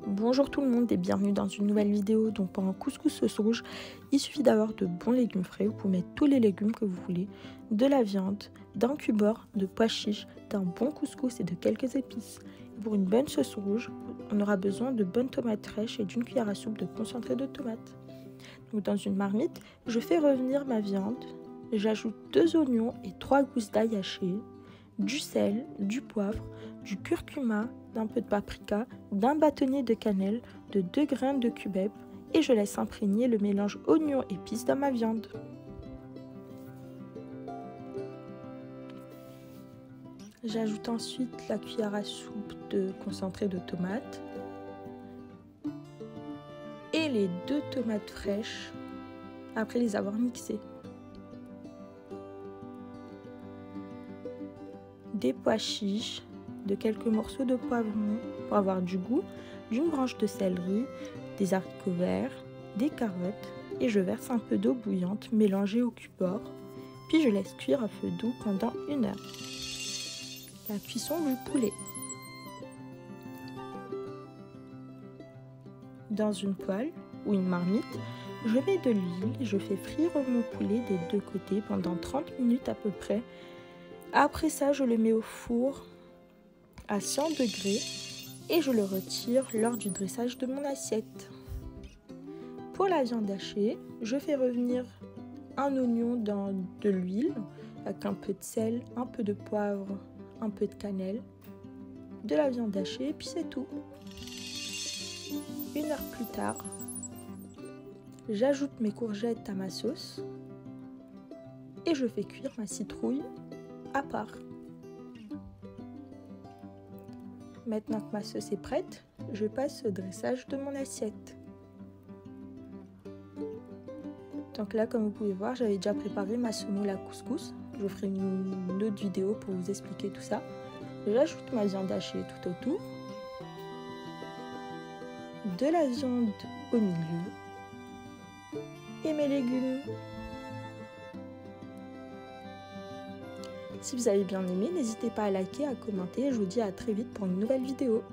Bonjour tout le monde et bienvenue dans une nouvelle vidéo. Donc pour un couscous sauce rouge, il suffit d'avoir de bons légumes frais. Vous pouvez mettre tous les légumes que vous voulez, de la viande, d'un cube-beurre, de pois chiches, d'un bon couscous et de quelques épices. Et pour une bonne sauce rouge, on aura besoin de bonnes tomates fraîches et d'une cuillère à soupe de concentré de tomates. Donc dans une marmite, je fais revenir ma viande. J'ajoute 2 oignons et 3 gousses d'ail hachées, du sel, du poivre, du curcuma, d'un peu de paprika, d'un bâtonnet de cannelle, de 2 grains de cubeb et je laisse imprégner le mélange oignon-épices dans ma viande. J'ajoute ensuite la cuillère à soupe de concentré de tomate et les 2 tomates fraîches après les avoir mixées. Des pois chiches, de quelques morceaux de poivron pour avoir du goût, d'une branche de céleri, des haricots verts, des carottes et je verse un peu d'eau bouillante mélangée au cube-beurre, puis je laisse cuire à feu doux pendant 1 heure. La cuisson du poulet. Dans une poêle ou une marmite, je mets de l'huile et je fais frire mon poulet des 2 côtés pendant 30 minutes à peu près. Après ça, je le mets au four à 100 degrés et je le retire lors du dressage de mon assiette. Pour la viande hachée, je fais revenir un oignon dans de l'huile avec un peu de sel, un peu de poivre, un peu de cannelle, de la viande hachée et puis c'est tout. 1 heure plus tard, j'ajoute mes courgettes à ma sauce et je fais cuire ma citrouille à part. Maintenant que ma sauce est prête, je passe au dressage de mon assiette. Donc là, comme vous pouvez voir, j'avais déjà préparé ma semoule à couscous. Je ferai une autre vidéo pour vous expliquer tout ça. J'ajoute ma viande hachée tout autour, de la viande au milieu et mes légumes. Si vous avez bien aimé, n'hésitez pas à liker, à commenter et je vous dis à très vite pour une nouvelle vidéo.